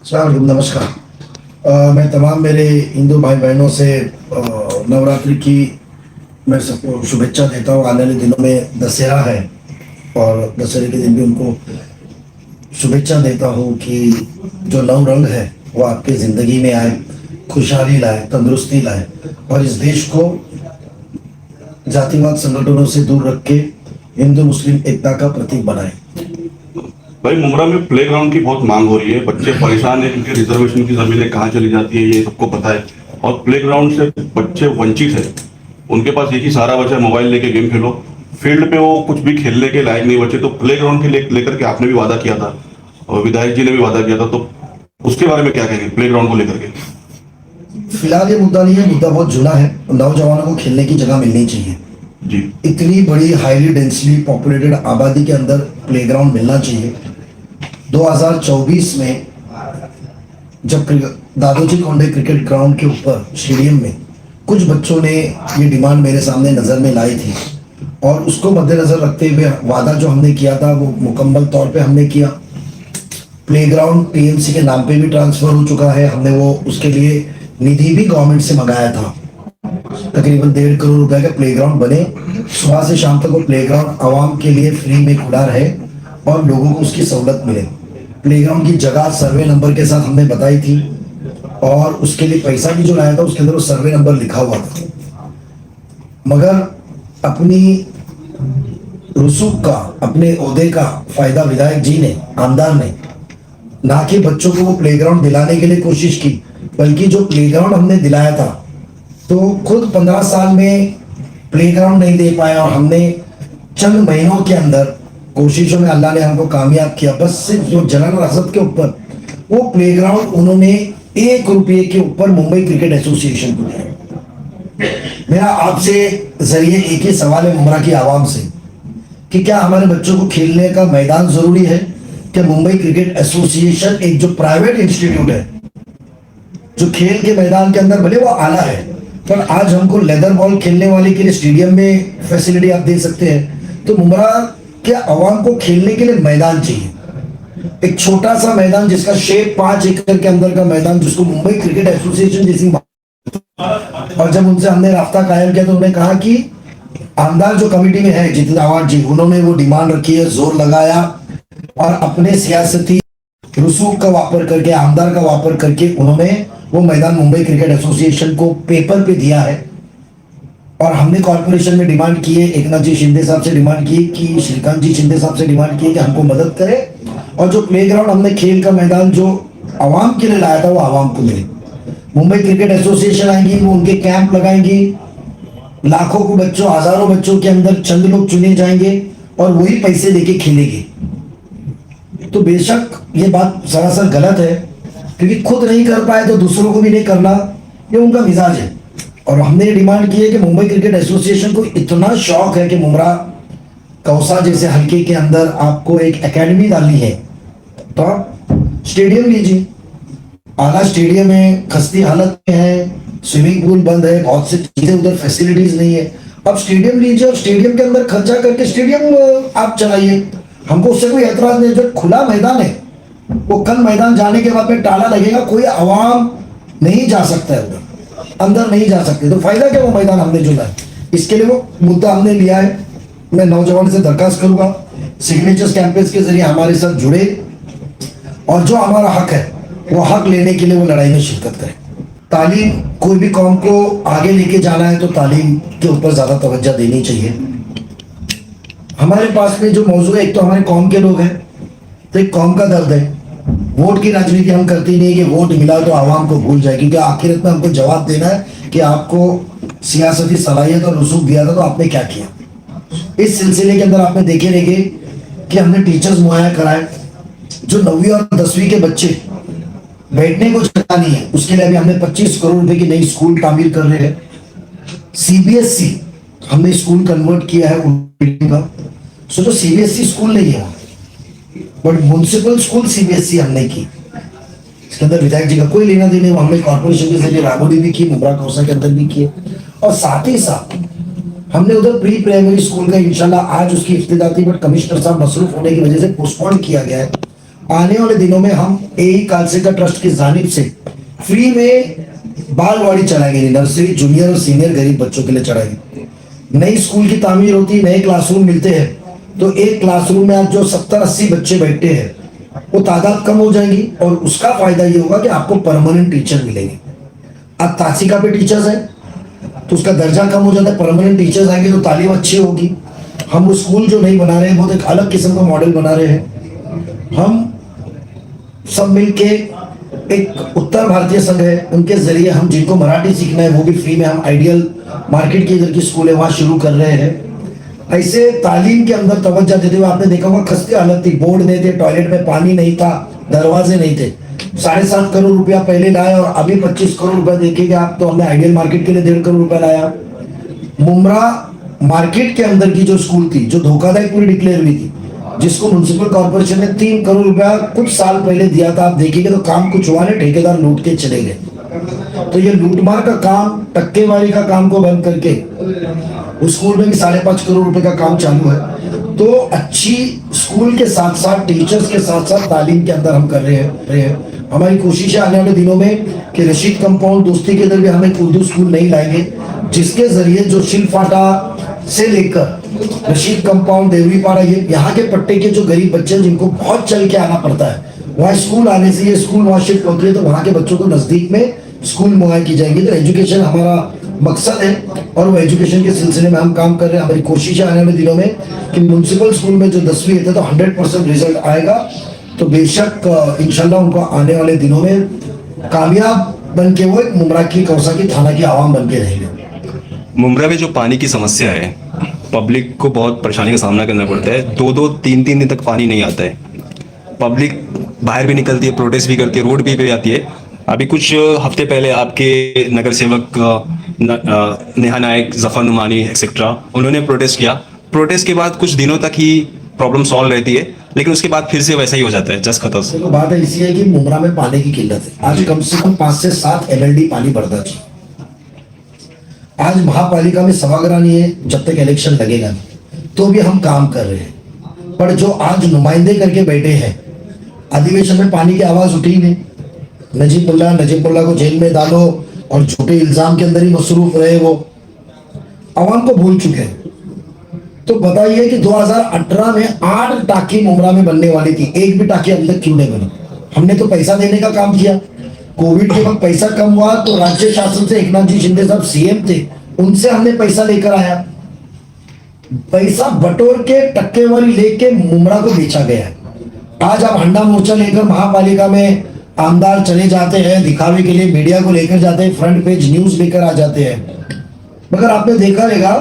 नमस्कार। मैं तमाम मेरे हिंदू भाई बहनों से नवरात्रि की मैं सबको शुभेच्छा देता हूँ। आने वाले दिनों में दशहरा है और दशहरे के दिन भी उनको शुभेच्छा देता हूँ कि जो नव रंग है वो आपकी ज़िंदगी में आए, खुशहाली लाए, तंदुरुस्ती लाए और इस देश को जातिवाद संगठनों से दूर रख के हिंदू मुस्लिम एकता का प्रतीक बनाए। भाई मुमरा में प्लेग्राउंड की बहुत मांग हो रही है। बच्चे परेशान है क्योंकि रिजर्वेशन की जमीनें कहाँ चली जाती है ये सबको पता है, और प्लेग्राउंड से बच्चे वंचित है। उनके पास एक ही सहारा बचा है, मोबाइल लेके गेम खेलो। फील्ड पे वो कुछ भी खेलने के लायक नहीं बचे। तो प्लेग्राउंड के लेकर के आपने भी वादा किया था और विधायक जी ने भी वादा किया था, तो उसके बारे में क्या कहेंगे प्लेग्राउंड को लेकर के? फिलहाल ये मुद्दा नहीं है, मुद्दा बहुत जुना है। नौजवानों को खेलने की जगह मिलनी चाहिए जी। इतनी बड़ी हाईली डेंसली पॉपुलेटेड आबादी के अंदर प्लेग्राउंड मिलना चाहिए। 2024 में जब दादोजी कोंडे क्रिकेट ग्राउंड के ऊपर स्टेडियम में कुछ बच्चों ने ये डिमांड मेरे सामने नज़र में लाई थी और उसको मद्देनजर रखते हुए वादा जो हमने किया था वो मुकम्मल तौर पे हमने किया। प्लेग्राउंड पीएमसी के नाम पे भी ट्रांसफर हो चुका है। हमने वो उसके लिए निधि भी गवर्नमेंट से मंगाया था। तकरीबन 1.5 करोड़ रुपए का प्लेग्राउंड बने। सुबह से शाम तक वो प्लेग्राउंड आवाम के लिए फ्री में खुला रहे और लोगों को उसकी सहूलत मिले। प्लेग्राउंड की जगह सर्वे नंबर के साथ हमने बताई थी और उसके लिए पैसा भी जो लाया था उसके अंदर वो सर्वे नंबर लिखा हुआ था। मगर अपनी रसूख का, अपने ओहदे का फायदा विधायक जी ने, आमदार ने, ना कि बच्चों को वो प्लेग्राउंड दिलाने के लिए कोशिश की, बल्कि जो प्लेग्राउंड हमने दिलाया था तो खुद 15 साल में प्लेग्राउंड नहीं दे पाया और हमने चंद महीनों के अंदर कोशिशों में अल्लाह ने हमको कामयाब किया। बस सिर्फ जो जलाल रसद के ऊपर वो प्लेग्राउंड उन्होंने 1 रुपये के ऊपर मुंबई क्रिकेट एसोसिएशन को दिया। मेरा आपसे जरिए एक ही सवाल है मुमरा की आवाम से कि क्या हमारे बच्चों को खेलने का मैदान जरूरी है? क्या मुंबई क्रिकेट एसोसिएशन एक जो प्राइवेट इंस्टीट्यूट है जो खेल के मैदान के अंदर भले वो आला है, पर आज हमको लेदर बॉल खेलने वाले के लिए स्टेडियम में फैसिलिटी आप दे सकते हैं। तो मुमरा के आवाम को खेलने के लिए मैदान चाहिए, एक छोटा सा मैदान जिसका शेप 5 एकड़ के अंदर का मैदान, जिसको मुंबई क्रिकेट एसोसिएशन जैसी। और जब उनसे हमने रास्ता कायम किया तो उन्होंने कहा कि आमदार जो कमेटी में है जितिन आवाज जी, उन्होंने वो डिमांड रखी है, जोर लगाया और अपने सियासती रसूख का वापर करके, आमदार का वापर करके उन्होंने वो मैदान मुंबई क्रिकेट एसोसिएशन को पेपर पे दिया है। और हमने कॉर्पोरेशन में डिमांड की है, एकनाथ जी शिंदे साहब से डिमांड की कि श्रीकांत जी शिंदे साहब से डिमांड की कि हमको मदद करें और जो प्लेग्राउंड हमने खेल का मैदान जो आवाम के लिए लाया था वो आवाम को मिले। मुंबई क्रिकेट एसोसिएशन आएंगी, वो उनके कैंप लगाएंगी, लाखों को बच्चों, हजारों बच्चों के अंदर चंद लोग चुने जाएंगे और वही पैसे लेके खेलेंगे। तो बेशक ये बात सरासर गलत है, क्योंकि खुद नहीं कर पाए तो दूसरों को भी नहीं करना, ये उनका मिजाज है। और हमने ये डिमांड की है कि मुंबई क्रिकेट एसोसिएशन को इतना शौक है कि मुमरा कौसा जैसे हल्के के अंदर आपको एक एकेडमी डालनी है तो आप स्टेडियम लीजिए। आला स्टेडियम है, खस्ती हालत में है, स्विमिंग पूल बंद है, बहुत सी चीजें उधर फैसिलिटीज नहीं है। अब स्टेडियम लीजिए और स्टेडियम के अंदर खर्चा करके स्टेडियम आप चलाइए, हमको उससे कोई एतराज नहीं। जो खुला मैदान है वो कल मैदान जाने के बाद में ताला लगेगा, कोई आवाम नहीं जा सकता है उधर, अंदर नहीं जा सकते। तो फायदा क्या वो मैदान हमने जो लाया, इसके लिए वो मुद्दा हमने लिया है। मैं नौजवान से दरखास्त करूंगा सिग्नेचर्स कैंपेन के जरिए हमारे साथ जुड़े और जो हमारा हक है वो हक लेने के लिए वो लड़ाई में शिरकत करें। तालीम, कोई भी कौम को आगे लेके जाना है तो तालीम के ऊपर ज्यादा तवज्जो देनी चाहिए। हमारे पास में जो मौजूद है, एक तो हमारे कौम के लोग हैं, तो एक कौम का दर्द है। वोट की राजनीति हम करती नहीं कि वोट मिला तो आवाम को भूल जाए, क्योंकि आखिरत में हमको जवाब देना है कि आपको सियासती सलाहियत और रसूख दिया था तो आपने क्या किया। इस सिलसिले के अंदर आपने देखे रहेंगे कि हमने टीचर्स मुहैया कराए। जो 9वीं और 10वीं के बच्चे बैठने को जगह नहीं है, उसके लिए अभी हमने 25 करोड़ रुपए की नई स्कूल तामीर कर रहे हैं। सीबीएसई हमने स्कूल कन्वर्ट किया है उनका। सोचो सीबीएसई स्कूल नहीं है बट म्युनिसिपल स्कूल सीबीएसई हमने की। इसके अंदर विधायक जी का कोई लेना देना, हमने कॉर्पोरेशन के जरिए रागोली भी की, मुमरा कौसा के अंदर भी किए। और साथ ही साथ हमने उधर प्री प्राइमरी स्कूल का इंशाल्लाह आज उसकी इफ्तिदा थी, बट कमिश्नर साहब मसरूफ होने की वजह से पोस्टपोन किया गया है। आने वाले दिनों में हम एई खालसा ट्रस्ट की जानिब से फ्री में बालवाड़ी चलाएंगे, नर्सरी जूनियर और सीनियर गरीब बच्चों के लिए चलाएंगे। नई स्कूल की तामीर होती है, नए क्लासरूम मिलते हैं, तो एक क्लासरूम में आज जो 70-80 बच्चे बैठते हैं वो तादाद कम हो जाएगी और उसका फायदा ये होगा कि आपको परमानेंट टीचर मिलेंगे। अब तासिका पे टीचर्स है तो उसका दर्जा कम हो जाता है, परमानेंट टीचर्स आएंगे तो तालीम अच्छी होगी। हम वो स्कूल जो नहीं बना रहे हैं बहुत एक अलग किस्म का मॉडल बना रहे हैं। हम सब मिलके एक उत्तर भारतीय संघ है, उनके जरिए हम जिनको मराठी सीखना है वो भी फ्री में हम आइडियल मार्केट की इधर की स्कूल है वहाँ शुरू कर रहे हैं। ऐसे तालीम के अंदर तवज्जो देते हुए आपने देखा होगा खस्ते हालत थी, बोर्ड नहीं थे, टॉयलेट में पानी नहीं था, दरवाजे नहीं थे। 7.5 करोड़ रुपया पहले लाए और अभी 25 करोड़ रुपया देखेंगे आप, तो हमने आइडियल मार्केट के लिए 1.5 करोड़ रुपया लाया। मुमरा मार्केट के अंदर की जो स्कूल थी जो धोखाधड़ी पूरी डिक्लेयर हुई थी, जिसको म्युनिसिपल कॉर्पोरेशन ने 3 करोड़ रुपया कुछ साल पहले दिया था, आप देखिएगा तो काम कुछ हुआ नहीं, ठेकेदार लूट के चले गए। तो ये लूटमार का काम, टक्केवारी का काम को बंद करके उस स्कूल में भी 5.5 करोड़ रुपए का काम चालू है। तो अच्छी स्कूल के साथ साथ टीचर्स के साथ साथ तालीम के अंदर हम कर रहे हैं। हमारी कोशिश है आने वाले दिनों में कि रशीद कंपाउंड दोस्ती के अंदर भी हम एक उर्दू स्कूल नहीं लाएंगे, जिसके जरिए जो शिलफाटा से लेकर रशीद कंपाउंड, देवरीपाड़ा, ये यहाँ के पट्टे के जो गरीब बच्चे हैं जिनको बहुत चल के आना पड़ता है, वहाँ स्कूल आने से ये स्कूल वहाँ शिफ्ट होती है तो वहाँ के बच्चों को नजदीक में स्कूल मुहैया की जाएगी। तो एजुकेशन हमारा मकसद है और वो एजुकेशन के सिलसिले में हम काम कर रहे हैं। हमारी कोशिश है आने वाले दिनों में कि म्युनिसिपल स्कूल में जो 10वीं है तो 100% रिजल्ट आएगा, तो बेशक इंशाल्लाह उनको आने वाले दिनों में कामयाब बन के वो एक मुमरा की कौसा की थाना की आवाम बन के रहेंगे। मुमरा में जो पानी की समस्या है, पब्लिक को बहुत परेशानी का सामना करना पड़ता है। 2-2, 3-3 दिन तक पानी नहीं आता है। पब्लिक बाहर भी निकलती है, प्रोटेस्ट भी करती है, रोड भी पे जाती है। अभी कुछ हफ्ते पहले आपके नगर सेवक नेहा नायक, जफर नुमानी एक्सेट्रा, उन्होंने प्रोटेस्ट किया। प्रोटेस्ट के बाद कुछ दिनों तक ही प्रॉब्लम सॉल्व रहती है, लेकिन उसके बाद फिर से वैसा ही हो जाता है, जस्ट खत्म। तो बात ऐसी है कि मुमरा में पानी की किल्लत है। आज कम से कम 5 से 7 MLD पानी बढ़ता चाहिए। आज महापालिका में सभागार नहीं है, जब तक इलेक्शन लगेगा नहीं, तो भी हम काम कर रहे हैं। पर जो आज नुमाइंदे करके बैठे हैं, अधिवेशन में पानी की आवाज उठी नहीं। नजीबुल्ला को जेल में डालो और झूठे इल्जाम के अंदर ही मसरूफ रहे, वो आवाम को भूल चुके हैं। तो बताइए कि 2018 में 8 टाकी मुमरा में बनने वाली थी, एक भी टाकी अभी तक क्यों नहीं बनी? हमने तो पैसा देने का काम किया। कोविड के वक्त पैसा कम हुआ तो राज्य शासन से एकनाथ जी शिंदे साहब सीएम थे, उनसे हमने पैसा लेकर आया। पैसा बटोर के टक्केवारी लेके मुमरा को बेचा गया है। आज आप हंडा मोर्चा लेकर महापालिका में आमदार चले जाते हैं, दिखावे के लिए मीडिया को लेकर जाते हैं, फ्रंट पेज न्यूज लेकर आ जाते हैं, मगर आपने देखा रहेगा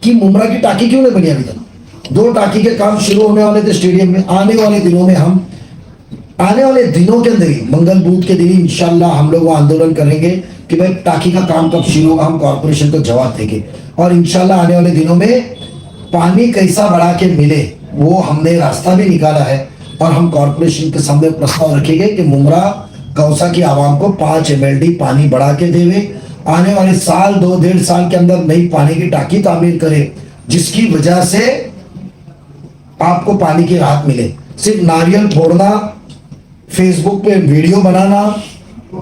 कि मुमरा की टाकी क्यों नहीं बनी अभी तक? 2 टाकी के काम शुरू होने वाले थे स्टेडियम में। आने वाले दिनों में हम आने वाले दिनों के अंदर ही मंगल बूथ के दिन इंशाल्लाह हम लोग वो आंदोलन करेंगे कि भाई टाकी का काम कब शुरू होगा, हम कॉर्पोरेशन को जवाब देंगे। और इंशाल्लाह आने वाले दिनों में पानी कैसा बढ़ा के मिले वो हमने रास्ता भी निकाला है और हम कॉर्पोरेशन के सामने प्रस्ताव रखेंगे कि मुमरा कौसा की आवाम को 5 MLD पानी बढ़ा के देवे। आने वाले साल 2-1.5 साल के अंदर नई पानी की टाकी तामीर करे, जिसकी वजह से आपको पानी की राहत मिले। सिर्फ नारियल फोड़ना, फेसबुक पे वीडियो बनाना,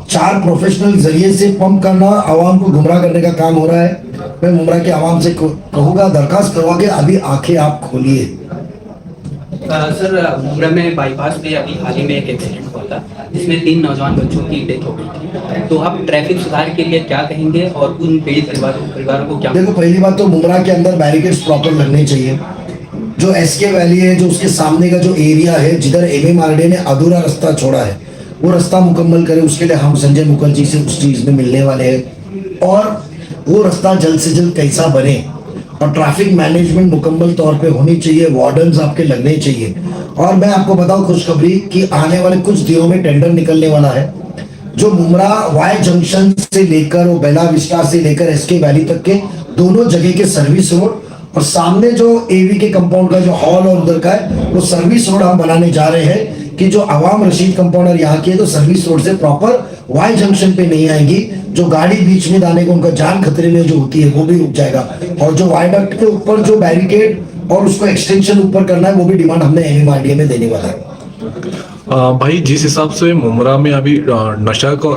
4 प्रोफेशनल जरिए से पंप करना, आवाम को गुमराह करने का काम हो रहा है। मैं मुमरा के आवाम से कहूँगा, दरखास्त करूँगा कि अभी आंखें आप खोलिए। सर, मुमरा में बाईपास में अभी हाल ही में एक एक्सीडेंट हुआ था जिसमें 3 नौजवान बच्चों की डेथ हो गई थी। तो आप ट्रैफिक सुधार के लिए क्या कहेंगे और उन पीड़ित परिवारों को क्या? देखो, पहली बात तो मुमरा के अंदर बैरिकेड्स प्रॉपर लगने चाहिए। जो SK वैली है, जो उसके सामने का जो एरिया है जिधर MMRDA ने अधूरा रास्ता छोड़ा है, वो रास्ता मुकम्मल करे। उसके लिए हम संजय मुखर्जी से उस चीज में मिलने वाले हैं और वो रास्ता जल्द से जल्द कैसा बने और ट्रैफिक मैनेजमेंट मुकम्मल तौर पे होनी चाहिए, वार्डन्स आपके लगने चाहिए। और मैं आपको बताऊं खुशखबरी कि आने वाले कुछ दिनों में टेंडर निकलने वाला है, जो मुमरा वाई जंक्शन से लेकर और बेला विस्टा से लेकर SK वैली तक के दोनों जगह के सर्विस रोड और सामने जो AV के कंपाउंड का जो हॉल और उधर का है वो सर्विस रोड हम बनाने जा रहे हैं कि जो आवाम रशीद कंपाउंडर यहाँ की है तो सर्विस रोड से प्रॉपर वाई जंक्शन पे नहीं आएंगी। जो गाड़ी बीच में जाने को उनका जान खतरे में जो होती है वो भी रुक जाएगा। और जो वायडक्ट के ऊपर जो बैरिकेड और उसको एक्सटेंशन ऊपर करना है वो भी डिमांड हमने MMRDA में देने वाला है। भाई जिस हिसाब से मुमरा में अभी नशा का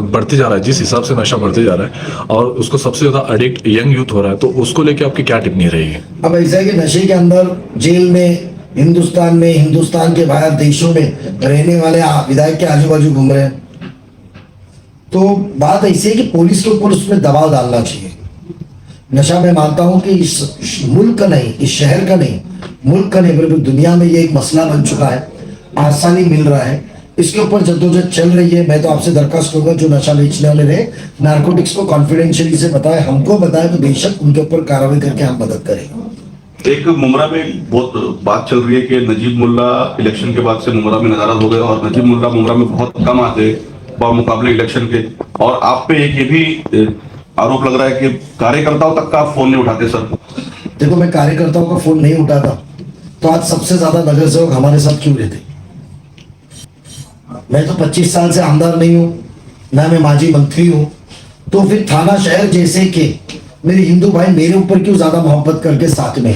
बढ़ते जा रहा है, जिस हिसाब से नशा बढ़ते जा रहा है और उसको सबसे ज्यादा एडिक्ट यंग यूथ हो रहा है, तो उसको लेके आपकी क्या टिप्पणी रहेगी? अब ऐसा है कि नशे के अंदर जेल में, हिंदुस्तान में, हिंदुस्तान के बाहर देशों में रहने वाले विधायक के आजू बाजू घूम रहे हैं। तो बात ऐसी है कि पुलिस के ऊपर उसमें दबाव डालना चाहिए। नशा मैं मानता हूं कि इस मुल्क का नहीं, इस शहर का नहीं, मुल्क का नहीं बल्कि दुनिया में ये एक मसला बन चुका है, आसानी मिल रहा है, इसके ऊपर जद्दोजहद चल रही है। मैं तो आपसे दरखास्त करूंगा जो नशा बेचने वाले रहे, नारकोटिक्स को कॉन्फिडेंशियली से बताए, हमको बताए, तो बेशक उनके ऊपर कार्रवाई करके हम मदद करेंगे। एक मुमरा में बहुत बात चल रही है कि नजीब मुल्ला इलेक्शन के बाद से मुमरा में नाराज हो गए और नजीब मुल्ला मुमरा में बहुत कम आते मुकाबले इलेक्शन के, और आप पे एक ये भी आरोप लग रहा है कि कार्यकर्ताओं तक का आप फोन नहीं उठाते सर। देखो, मैं कार्यकर्ताओं का फोन नहीं उठाता तो आज सबसे ज्यादा नगर सेवक हमारे साथ क्यों रहते? मैं तो 25 साल से आमदार नहीं हूं, ना मैं माजी मंत्री हूं, तो फिर थाना शहर जैसे के मेरे हिंदू भाई मेरे ऊपर क्यों ज्यादा मोहब्बत करके साथ में?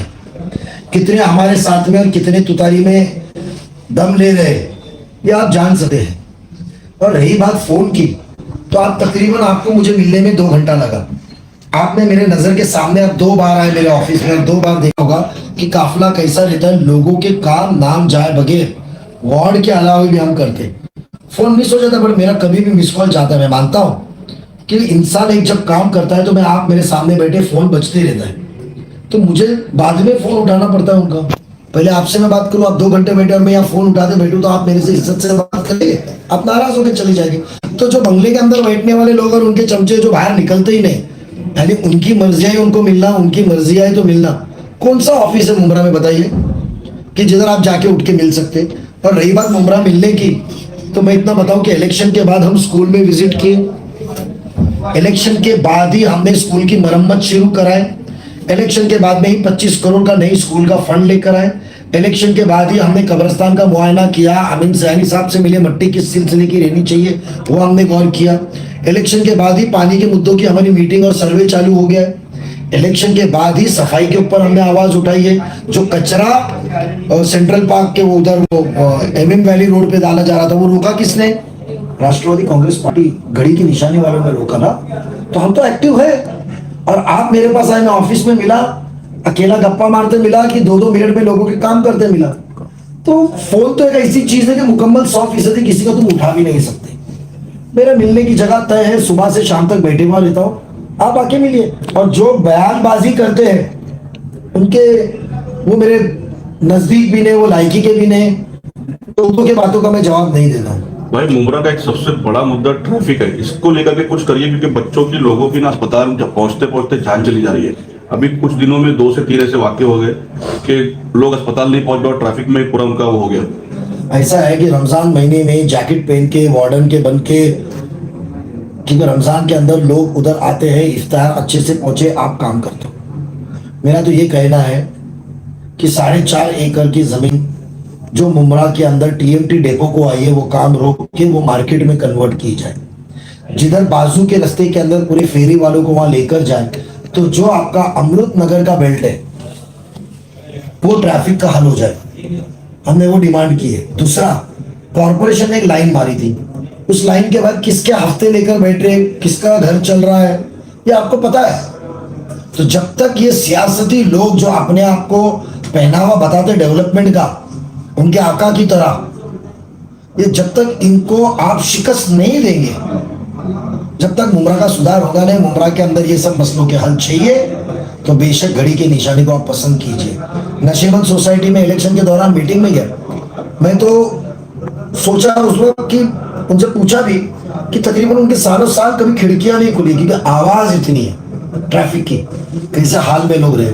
कितने हमारे साथ में और कितने तुतारी में दम ले रहे ये आप जान सकते हैं। और रही बात फोन की, तो आप तकरीबन आपको मुझे मिलने में 2 घंटा लगा। आपने मेरे नजर के सामने आप 2 बार आए मेरे ऑफिस में और 2 बार देखा होगा कि काफिला कैसा रहता है, लोगों के काम नाम जाए बगैर वार्ड के अलावा भी हम करते। फोन मिस हो जाता है, बट मेरा कभी भी मिस कॉल जाता है। मैं मानता हूँ कि इंसान एक जब काम करता है तो मैं आप मेरे सामने बैठे फोन बजते रहता है, तो मुझे बाद में फोन उठाना पड़ता है उनका। पहले आपसे मैं बात करूं, आप 2 घंटे बैठे और मैं यहाँ फोन उठाते बैठूं तो आप मेरे से इज्जत से बात करेंगे, आप नाराज होकर चले जाएंगे। तो जो बंगले के अंदर बैठने वाले लोग और उनके चमचे जो बाहर निकलते ही नहीं, यानी उनकी मर्जी है उनको मिलना, उनकी मर्जी है तो मिलना। कौन सा ऑफिस है मुमरा में बताइए कि जिधर आप जाके उठ के मिल सकते? और रही बात मुमरा मिलने की, तो मैं इतना बताऊं कि इलेक्शन के बाद हम स्कूल में विजिट किए, इलेक्शन के बाद ही हमने स्कूल की मरम्मत शुरू कराए, इलेक्शन के बाद में ही 25 करोड़ का नई स्कूल का फंड लेकर आए, इलेक्शन के बाद ही हमने कब्रिस्तान का मुआयना किया, अमीन सैनी साहब से मिले, मट्टी किस सिलसिले की रहनी चाहिए वो हमने गौर किया। इलेक्शन के बाद ही पानी के मुद्दों की हमारी मीटिंग और सर्वे चालू हो गया। इलेक्शन के बाद ही सफाई के ऊपर हमने आवाज उठाई है। जो कचरा और सेंट्रल पार्क के वो उधर वो MM वैली रोड पे डाला जा रहा था, वो रोका किसने? राष्ट्रवादी कांग्रेस पार्टी घड़ी की निशानी वालों ने रोका ना। तो हम तो एक्टिव है। और आप मेरे पास आए, मैं ऑफिस में मिला, अकेला गप्पा मारते मिला कि 2-2 मिनट में लोगों के काम करते मिला। तो फोन तो एक ऐसी चीज है कि मुकम्मल 100% किसी का तुम उठा भी नहीं सकते। मेरा मिलने की जगह तय है, सुबह से शाम तक बैठे हुआ रहता हूँ, आप आके मिलिए। और जो बयानबाजी करते हैं उनके, वो मेरे नजदीक भी नहीं, वो लायकी के भी नहीं, तो उनके बातों का मैं जवाब नहीं देता हूँ। भाई मुमरा का एक सबसे बड़ा मुद्दा ट्रैफिक है, इसको लेकर के कुछ करिए, क्योंकि बच्चों की, लोगों की ना अस्पताल जब पहुंचते पहुंचते जान चली जा रही है। अभी कुछ दिनों में 2 से 3 ऐसे वाक्य हो गए कि लोग अस्पताल नहीं पहुंच पाए और ट्रैफिक में पूरा उनका वो हो गया। ऐसा है कि रमजान महीने में जैकेट पहन के वार्डन के बन के, क्योंकि रमजान के अंदर लोग उधर आते हैं, इफ्तार अच्छे से पहुंचे, आप काम करते हो। मेरा तो ये कहना है कि 4.5 एकड़ की जमीन जो मुमरा के अंदर TMT डेपो को आई है, वो काम रोक के वो मार्केट में कन्वर्ट की जाए। जिधर बाजू के रास्ते के अंदर पूरे फेरी वालों को वहां लेकर जाए, तो जो आपका अमृत नगर का बेल्ट है वो ट्रैफिक का हल हो जाए। हमने वो डिमांड की है। दूसरा, कॉर्पोरेशन ने एक लाइन मारी थी, उस लाइन के बाद किसके हफ्ते लेकर बैठ रहे, किसका घर चल रहा है, ये आपको पता है। तो जब तक ये सियासती लोग जो अपने आप को पहनावा बताते डेवलपमेंट का, उनके आका की तरह, ये जब तक इनको आप शिकस्त नहीं देंगे, जब तक मुमरा का सुधार होगा नहीं, मुमरा के अंदर ये सब मसलों के हल चाहिए, तो बेशक घड़ी की निशानी को आप पसंद कीजिए। नशेबंद सोसाइटी में इलेक्शन के दौरान मीटिंग में गया, मैं तो सोचा उस वक्त कि उनसे पूछा भी कि तकरीबन उनके सालों साल कभी खिड़कियां नहीं खुली, क्योंकि आवाज इतनी है ट्रैफिक की, कैसे हाल में लोग रहे।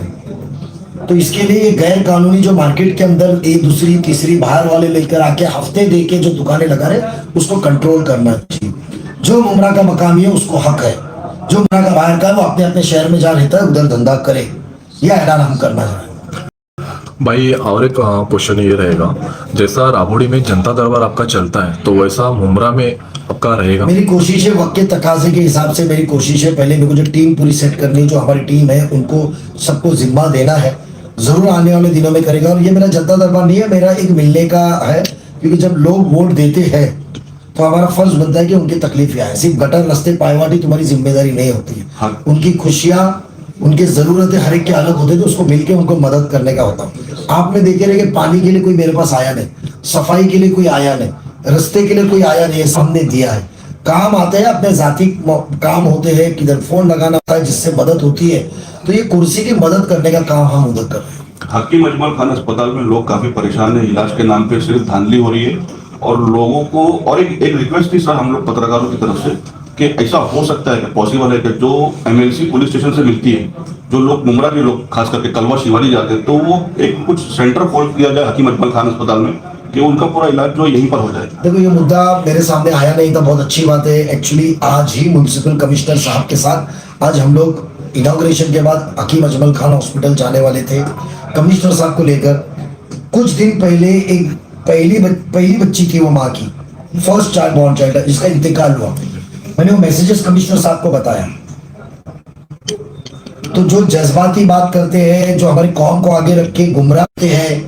तो इसके लिए गैर कानूनी जो मार्केट के अंदर एक दूसरी तीसरी बाहर वाले लेकर आके हफ्ते दे के जो दुकानें लगा रहे, उसको कंट्रोल करना चाहिए। जो मुमरा का मकामी है उसको हक है, जो मुमरा का बाहर का है वो अपने अपने शहर में जहाँ रहता है उधर धंधा करे, यह ऐलान हम करना चाहें। भाई और एक क्वेश्चन ये रहेगा, जैसा राबोड़ी में जनता दरबार आपका चलता है, तो वैसा मुमरा में आपका रहेगा? मेरी कोशिश है, वक्त के तकाजे के हिसाब से मेरी कोशिश है। पहले मेरे को जो टीम पूरी सेट करनी है, जो हमारी टीम है उनको सबको जिम्मा देना है, जरूर आने वाले दिनों में करेगा। और ये मेरा जनता दरबार नहीं है, मेरा एक मिलने का है, क्योंकि जब लोग वोट देते हैं तो हमारा फर्ज बनता है कि उनकी तकलीफ आए। सिर्फ गटर रास्ते पायवाटी तुम्हारी जिम्मेदारी नहीं होती है। हाँ। उनकी खुशियाँ, उनकी ज़रूरतें हर एक के अलग होते हैं, तो उसको मिलके उनको मदद करने का होता है। आपने देखे रहे कि पानी के लिए कोई मेरे पास आया नहीं, सफाई के लिए कोई आया नहीं, रास्ते के लिए कोई आया नहीं, सामने दिया है। काम आते हैं, अपने जाति काम होते हैं, किधर फोन लगाना होता है जिससे मदद होती है, तो ये कुर्सी की मदद करने का काम हम उधर कर रहे हैं। हकीम अजमल खान अस्पताल में लोग काफी परेशान हैं, इलाज के नाम पे सिर्फ धांधली हो रही है और लोगों को, और एक रिक्वेस्ट थी सर हम लोग पत्रकारों की तरफ से कि ऐसा हो सकता है कि पॉसिबल है कि जो एमएलसी पुलिस स्टेशन से मिलती है, जो लोग मुमरा के लोग खास करके कलवा शिवानी जाते हैं, तो वो एक कुछ सेंटर खोल दिया जाए हकीम अजमल खान अस्पताल में कि उनका पूरा इलाज जो यहीं पर हो जाए। देखो ये मुद्दा मेरे सामने आया नहीं था, बहुत अच्छी बात है। एक्चुअली आज ही म्युनिसिपल कमिश्नर साहब के साथ आज हम लोग इनॉग्रेशन के बाद हकीम अजमल खान हॉस्पिटल जाने वाले थे। कमिश्नर साहब को लेकर कुछ दिन पहले एक पहली बच्ची थी, वो माँ की फर्स्ट चाइल्ड बॉर्न चाइल्ड, जिसका इंतकाल हुआ। मैंने वो मैसेजेस कमिश्नर साहब को बताया। तो जो जज्बाती बात करते हैं, जो हमारी कौम को आगे रख के गुमराह करते हैं,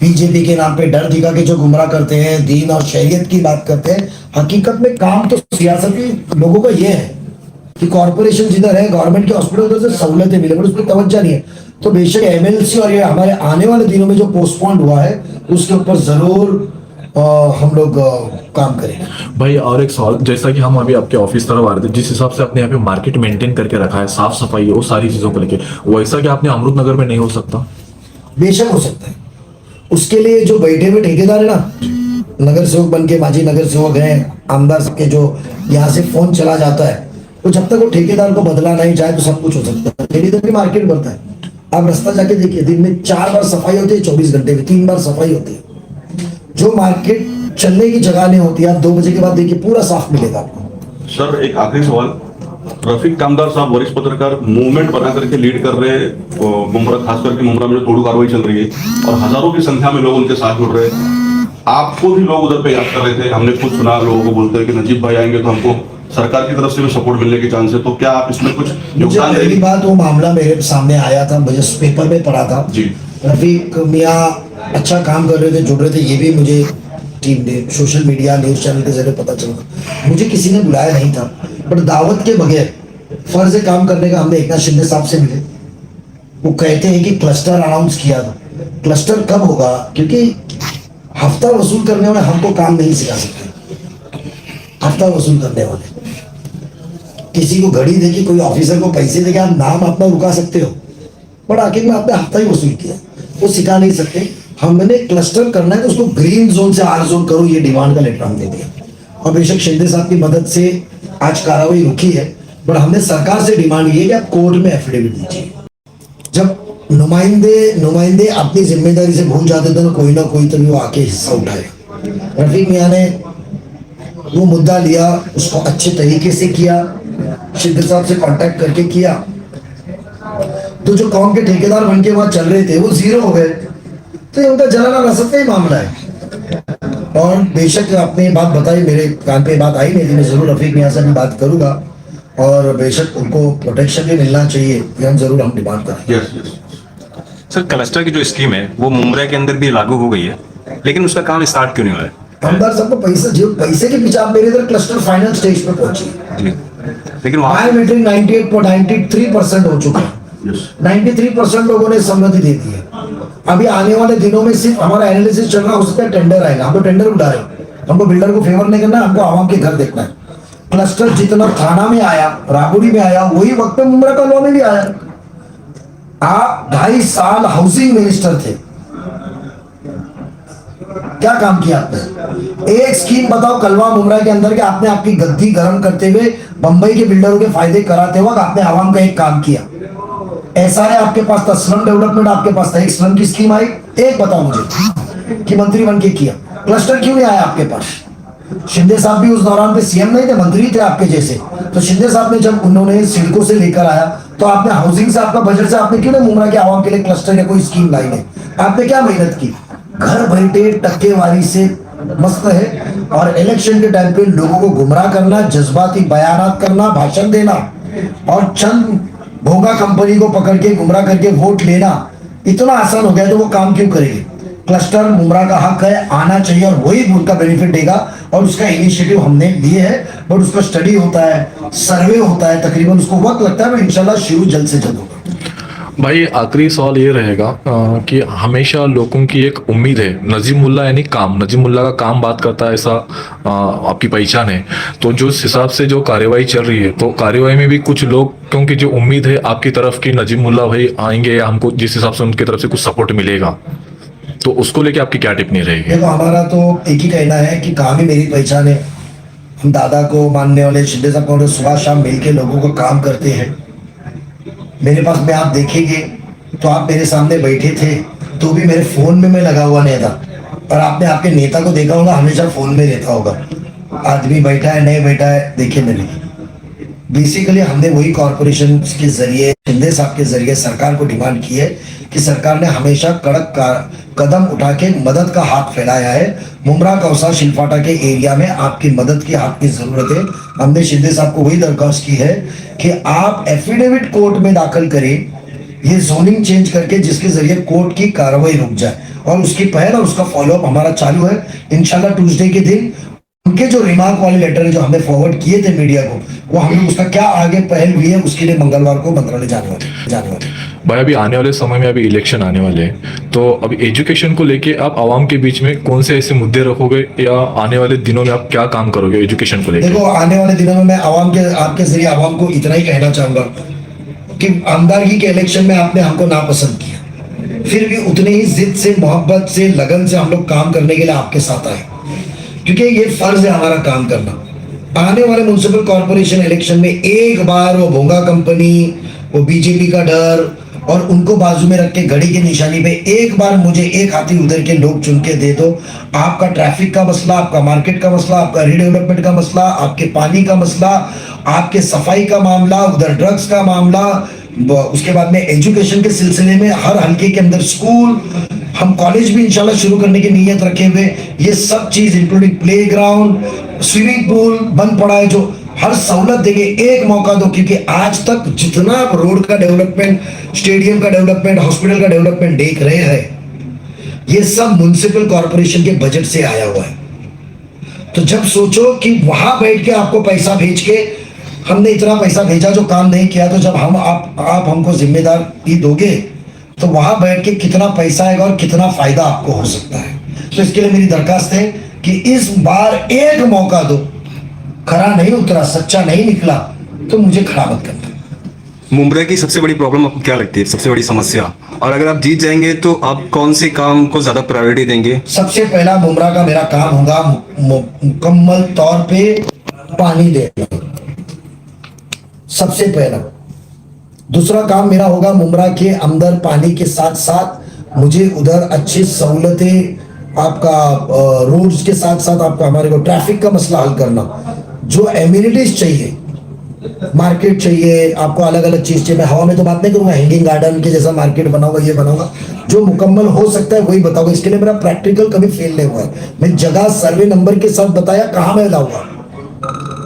बीजेपी के नाम पे डर दिखा के जो गुमराह करते हैं, दीन और शरीयत की बात करते हैं, हकीकत में काम तो सियासती लोगों का ये है कि कॉर्पोरेशन जिधर है, गवर्नमेंट के हॉस्पिटल उधर से सहूलतें मिले, पर उस पर तवज्जो नहीं है। तो बेशक एमएलसी और ये हमारे आने वाले दिनों में जो पोस्टपोन हुआ है उसके ऊपर जरूर हम लोग काम करेंगे। भाई और एक सवाल, जैसा कि हम अभी आपके ऑफिस तरफ आ रहे थे, जिस हिसाब से आपने यहाँ पे मार्केट मेंटेन करके रखा है, साफ सफाई है, वो सारी चीजों को लेके, वैसा कि आपने अमृत नगर में नहीं हो सकता? बेशक हो सकता है। उसके लिए जो बैठे हुए ठेकेदार है ना, नगर सेवक बन के माजी नगर सेवक हैं, आमदार सबके जो यहाँ से फोन चला जाता है, तो जब तक वो ठेकेदार को बदला नहीं जाए तो सब कुछ हो सकता है। मेरी इधर भी मार्केट बढ़ता है, आप रास्ता जाके देखिए, दिन में 4 बार सफाई होती है, 24 घंटे में 3 बार सफाई होती है। जो मार्केट चलने की जगह नहीं होती, आप 2 बजे के बाद देखिए पूरा साफ मिलेगा आपको। सर एक आखिरी सवाल, रफीक कामदार साहब वरिष्ठ पत्रकार मूवमेंट बना करके लीड कर रहे हैं मुमरा, खास करके मुमरा में जो तोड़ू कार्रवाई चल रही है और हजारों की संख्या में लोग उनके साथ जुड़ रहे हैं। आपको भी लोग उधर पे याद कर रहे थे, हमने खुद सुना लोगों को बोलते हैं कि नजीब भाई आएंगे तो हमको सरकार की तरफ से भी सपोर्ट मिलने के चांस है, तो क्या आप इसमें कुछ योगदान पहली देंगे? बात, वो मामला मेरे सामने आया था, मुझे पेपर में पढ़ा था जी। रफीक मियाँ अच्छा काम कर रहे थे, जुड़ रहे थे, ये भी मुझे टीम ने सोशल मीडिया न्यूज चैनल के जरिए पता चला। मुझे किसी ने बुलाया नहीं था, बट दावत के बगैर फर्ज काम करने का हमने एकनाथ शिंदे साहब से मिले। वो कहते हैं कि क्लस्टर अनाउंस किया था। क्लस्टर कब होगा? क्योंकि हफ्ता वसूल करने वाले हमको काम नहीं सिखा सकते। हफ्ता वसूल करने वाले किसी को घड़ी देके, कोई ऑफिसर को पैसे देके आप नाम अपना रुका सकते हो, बट आखिर में आपने हफ्ता ही वसूल किया, वो सिखा नहीं सकते। हमने क्लस्टर करना है तो उसको ग्रीन जोन से R जोन करो, ये डिमांड का लेटर हम दे दिया। और बेशक शिंदे साहब की मदद से आज कार्रवाई रुकी है, बट हमने सरकार से डिमांड ये कि आप कोर्ट में एफिडेविट दीजिए। जब नुमाइंदे अपनी जिम्मेदारी से भूल जाते थे, तो कोई ना कोई तो वो आके हिस्सा उठाएगा। रफीक मियाँ ने वो मुद्दा लिया, उसको अच्छे तरीके से किया, शिंदे साहब से कांटेक्ट करके किया, तो जो कौम के ठेकेदार बन के वहां चल रहे थे वो जीरो हो गए। तो ये उनका जलाना रसद का ही मामला है। और बेशक आपने ये बात बताई, मेरे कान पे बात आई नहीं थी, मैं जरूर रफीक मियाँ से भी बात करूंगा और बेशक उनको प्रोटेक्शन भी मिलना चाहिए, ये हम जरूर हम डिमांड करेंगे। Yes yes. सर क्लस्टर की जो स्कीम है वो मुमरा के अंदर भी लागू हो गई है, लेकिन उसका काम स्टार्ट क्यों नहीं हुआ है? आमदार साहब को पैसे के पीछे, आप मेरे इधर क्लस्टर फाइनल स्टेज पे पहुंची, जी, लेकिन वहाँ बायोमेट्रिक 93% हो चुका है। यस 93% लोगों ने सम्मति दे दी है। अभी आने वाले दिनों में सिर्फ हमारा एनालिसिस चल रहा है, हो सकता है टेंडर आएगा, हम तो टेंडर उठा रहे हैं। हमको बिल्डर को फेवर नहीं करना, हमको आवाम के घर देखना है। क्लस्टर जितना थाना में आया, राबुरी में आया, वही वक्त पे मुमरा कलवा में भी आया। आप 2.5 साल हाउसिंग मिनिस्टर थे, क्या काम किया आपने? एक स्कीम बताओ कलवा मुमरा के अंदर के आपने आपकी गद्दी गर्म करते हुए बंबई के बिल्डरों के फायदे कराते वक्त आपने आवाम का एक काम किया। SRA आपके पास था, स्लम डेवलपमेंट आपके पास था, एक स्लम की स्कीम आई, एक बताओ मुझे कि मंत्री बन के किया। क्लस्टर क्यों नहीं आया आपके पास? शिंदे साहब भी उस दौरान पे सीएम नहीं थे, मंत्री थे आपके जैसे। तो शिंदे साहब ने जब उन्होंने सिडको से लेकर आया तो आपने हाउसिंग से, आपका बजट से आपने क्यों नहीं मुमरा के आवाम के लिए क्लस्टर या कोई स्कीम लाई नहीं? आपने क्या मेहनत की? घर बैठे टक्केवारी से मस्त है और इलेक्शन के टाइम पे लोगों को गुमराह करना, जज्बाती बयानात करना, भाषण देना और चंद भोगा कंपनी को पकड़ के गुमराह करके वोट लेना इतना आसान हो गया, तो वो काम क्यों करेंगे? क्लस्टर मुमरा का हक है, आना चाहिए और वही उनका बेनिफिट देगा। और उसका इनिशिएटिव हमने लिए है, बट उसका स्टडी होता है, सर्वे होता है, तकरीबन उसको वक्त लगता है, इंशाल्लाह शुरू जल्द से जल्द होगा। भाई आखिरी सवाल ये रहेगा कि हमेशा लोगों की एक उम्मीद है, नजीमुल्ला यानी काम, नजीमुल्ला का काम बात करता है, ऐसा आपकी पहचान है। तो जो इस हिसाब से जो कार्यवाही चल रही है, तो कार्यवाही में भी कुछ लोग, क्योंकि जो उम्मीद है आपकी तरफ की नजीमुल्ला भाई आएंगे या हमको जिस हिसाब से उनकी तरफ से कुछ सपोर्ट मिलेगा, तो उसको लेके आपकी क्या टिप्पणी रहेगी? देखो, हमारा तो एक ही कहना है कि काम ही मेरी पहचान है। हम दादा को मानने वाले, शिंदे साहब को सुबह शाम मिलके लोगों को काम करते हैं। मेरे पास में आप देखेंगे तो आप मेरे सामने बैठे थे तो भी मेरे फोन में मैं लगा हुआ नहीं था, और आपने आपके नेता को देखा होगा हमेशा फोन में रहता होगा। आदमी बैठा है नहीं बैठा है देखे नहीं। बेसिकली हमने वही कॉरपोरेशन के जरिए, शिंदे साहब के जरिए सरकार को डिमांड की है कि सरकार ने हमेशा कड़क कदम उठा के मदद का हाथ फैलाया है। मुमरा कौसा शिलफाटा के एरिया में आपकी मदद की हाथ की जरूरत है। हमने शिंदे साहब को वही दरख्वास्त की है कि आप एफिडेविट कोर्ट में दाखिल करें, ये जोनिंग चेंज करके, जिसके जरिए कोर्ट की कार्रवाई रुक जाए। और उसकी पहल और उसका फॉलोअप हमारा चालू है। इंशाल्लाह ट्यूसडे के दिन उनके जो रिमार्क वाले लेटर जो हमने फॉरवर्ड किए थे मीडिया को, वो हम लोग उसका क्या आगे पहल हुई है उसके लिए मंगलवार को मंत्रालय जाने वाले। भाई अभी आने वाले समय में अभी इलेक्शन आने वाले हैं, तो अभी एजुकेशन को लेके आप आवाम के बीच में कौन से ऐसे मुद्दे रखोगे, या आने वाले दिनों में आप क्या काम करोगे एजुकेशन को लेके? देखो, आने वाले दिनों में मैं आपके जरिए आवाम को इतना ही कहना चाहूंगा कि आमदारगी के इलेक्शन में आपने हमको नापसंद किया, फिर भी उतनी ही जिद से, मोहब्बत से, लगन से हम लोग काम करने के लिए आपके साथ आए, क्योंकि ये फर्ज है हमारा काम करना। आने वाले म्युनिसिपल कॉर्पोरेशन इलेक्शन में एक बार वो भोंगा कंपनी, वो बीजेपी का डर और उनको बाजू में रख के घड़ी की निशानी पे एक बार मुझे एक हाथी उधर के लोग चुन के दे दो। आपका ट्रैफिक का मसला, आपका मार्केट का मसला, आपका रीडेवलपमेंट का मसला, आपके पानी का मसला, आपके सफाई का मामला, उधर ड्रग्स का मामला, उसके बाद में एजुकेशन के सिलसिले में हर हल्के के अंदर स्कूल, हम कॉलेज भी इंशाल्लाह शुरू करने की नीयत रखे हुए, ये सब चीज इंक्लूडिंग प्लेग्राउंड, स्विमिंग पूल बन पड़ा है, जो हर सहूलत देंगे। एक मौका दो, क्योंकि आज तक जितना रोड का डेवलपमेंट, स्टेडियम का डेवलपमेंट, हॉस्पिटल का डेवलपमेंट देख रहे हैं, ये सब म्युनिसिपल कॉर्पोरेशन के बजट से आया हुआ है। तो जब सोचो कि वहां बैठ के आपको पैसा भेज के, हमने इतना पैसा भेजा जो काम नहीं किया, तो जब आप हमको जिम्मेदारी दोगे तो वहां बैठ के कितना पैसा आएगा और कितना फायदा आपको हो सकता है। तो इसके लिए मेरी दरखास्त है कि इस बार एक मौका दो। खरा नहीं उतरा, सच्चा नहीं निकला तो मुझे खड़ा मत करना। मुमरा की सबसे बड़ी प्रॉब्लम आपको क्या लगती है, सबसे बड़ी समस्या? और अगर आप जीत जाएंगे तो आप कौन से काम को ज्यादा प्रायोरिटी देंगे? सबसे पहला मुमरा का मेरा काम होगा मुकम्मल तौर पे पानी देना, सबसे पहला। दूसरा काम मेरा होगा मुमरा के अंदर पानी के साथ साथ मुझे उधर अच्छी सहूलतें, आपका रोड्स के साथ साथ आपका हमारे को ट्रैफिक का मसला हल करना। जो एम्यूनिटीज चाहिए, मार्केट चाहिए आपको, अलग अलग चीज चाहिए। मैं हवा में तो बात नहीं करूंगा, हैंगिंग गार्डन के जैसा मार्केट बनाऊंगा, ये बनाऊंगा, जो मुकम्मल हो सकता है वही बताऊंगा। इसके लिए मेरा प्रैक्टिकल कभी फेल नहीं हुआ है। मैं जगह सर्वे नंबर के साथ बताया कहाँ मैं लाऊंगा।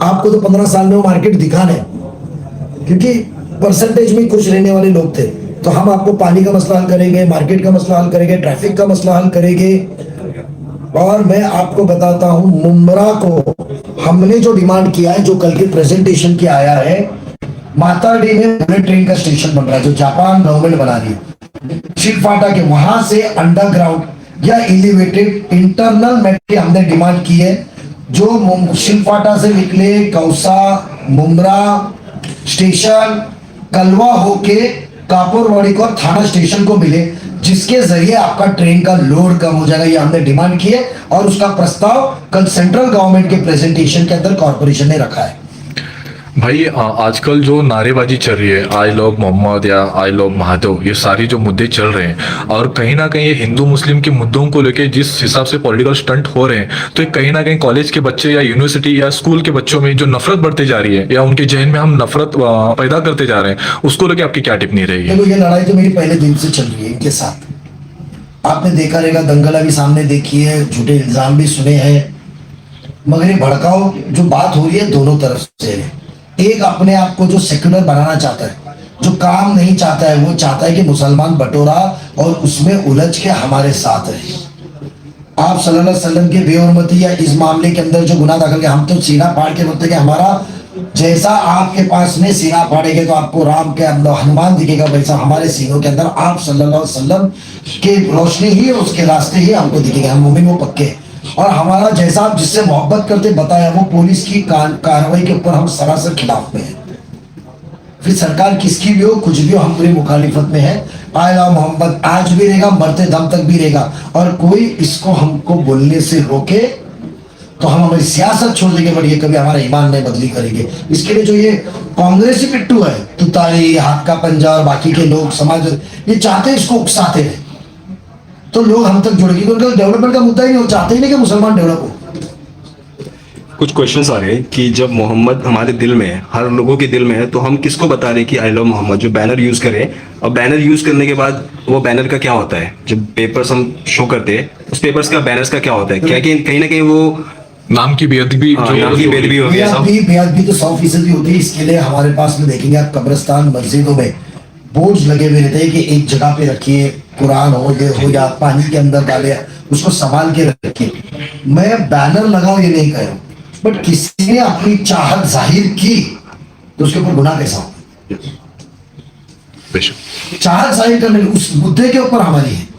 आपको तो 15 साल में वो मार्केट दिखाना है, क्योंकि परसेंटेज में खुश रहने वाले लोग थे। तो हम आपको पानी का मसला हल करेंगे, मार्केट का मसला हल करेंगे, ट्रैफिक का मसला हल करेंगे। और मैं आपको बताता हूं, मुमरा को हमने जो डिमांड किया है, जो कल के प्रेजेंटेशन के आया है, माताडी में बुलेट ट्रेन का स्टेशन बन रहा है जो जापान गवर्नमेंट बना रही है। शिलफाटा के वहां से अंडरग्राउंड या एलिवेटेड इंटरनल मेट्रो हमने डिमांड की है, जो शिलफाटा से निकले, कौसा, मुमरा स्टेशन, कलवा होके कापुरवाड़ी को थाना स्टेशन को मिले, जिसके जरिए आपका ट्रेन का लोड कम हो जाएगा। ये हमने डिमांड की है और उसका प्रस्ताव कल सेंट्रल गवर्नमेंट के प्रेजेंटेशन के अंदर कॉर्पोरेशन ने रखा है। भाई आजकल जो नारेबाजी चल रही है, आई लव मोहम्मद या आई लव महादेव, ये सारी जो मुद्दे चल रहे हैं, और कहीं ना कहीं ये हिंदू मुस्लिम के मुद्दों को लेके जिस हिसाब से पॉलिटिकल स्टंट हो रहे हैं, तो ये कहीं ना कहीं कॉलेज के बच्चे या यूनिवर्सिटी या स्कूल के बच्चों में जो नफरत बढ़ती जा रही है, या उनके जहन में हम नफरत पैदा करते जा रहे हैं, उसको लेके आपकी क्या टिप्पणी रहेगी? देखो, ये लड़ाई तो मेरी पहले दिन से चल रही है इनके साथ। आपने देखा रहेगा, दंगल भी सामने देखी है, झूठे इल्जाम भी सुने हैं, मगर ये भड़काओ जो बात हो रही है दोनों तरफ से है। एक अपने आप को जो सेक्युलर बनाना चाहता है, जो काम नहीं चाहता है, वो चाहता है कि मुसलमान बटोरा और उसमें उलझ के हमारे साथ रहे। आप सल्लल्लाहु अलैहि वसल्लम की बेहरमती या इस मामले के अंदर जो गुनाह दाखिल किया, हम तो सीना फाड़ के बोलते कि हमारा जैसा आपके पास में सीना फाड़ेंगे तो आपको राम के अंदर हनुमान दिखेगा, वैसा हमारे सीनों के अंदर आप सल्लल्लाहु अलैहि वसल्लम की रोशनी ही उसके रास्ते ही हमको दिखेगा, हम मुमिन वो पक्के। और हमारा जैसा आप जिससे मोहब्बत करते बताया, वो पुलिस की कार्रवाई के ऊपर हम सरासर खिलाफ में है। फिर सरकार किसकी भी हो, कुछ भी हो, हम पूरी मुखालिफत में है। आया मोहम्मद आज भी रहेगा, मरते दम तक भी रहेगा, और कोई इसको हमको बोलने से रोके तो हम हमारी सियासत छोड़ देंगे, बट ये कभी हमारा ईमान नहीं बदली करेंगे। इसके लिए जो ये कांग्रेसी पिट्टू है, तुतारी, हाथ का पंजा और बाकी के लोग समाज ये चाहते हैं, इसको उकसाते हैं, तो लोग हम तक जुड़ेंगे। उनका डेवलपमेंट का मुद्दा ही नहीं, वो चाहते ही नहीं कि मुसलमान डेवलप हो। कुछ क्वेश्चंस आ रहे हैं कि जब मोहम्मद हमारे दिल में है, हर लोगों के दिल में है, तो हम किसको बता रहे हैं कि आई लव मोहम्मद, जो बैनर यूज करें, और बैनर यूज करने के बाद वो बैनर का क्या होता है, जब पेपर्स हम शो करते हैं उस पेपर्स का, बैनर्स का क्या होता है, क्या कि कहीं ना कहीं वो नाम की बेअदबी नाम की बेदबी हो गया सब। बेअदबी तो 100% होती है। इसके लिए हमारे पास में देखेंगे आप, कब्रिस्तान मस्जिदों में बोर्ड लगे हुए रहते हैं कि एक जगह पे रखिए, कुरान हो ये हो या पानी के अंदर डाले, उसको संभाल के रखिए। मैं बैनर लगाओ ये नहीं कह रहा हूं, बट किसी ने अपनी चाहत जाहिर की तो उसके ऊपर गुनाह कैसा हो? बेशक चाहत जाहिर करने उस मुद्दे के ऊपर हमारी है।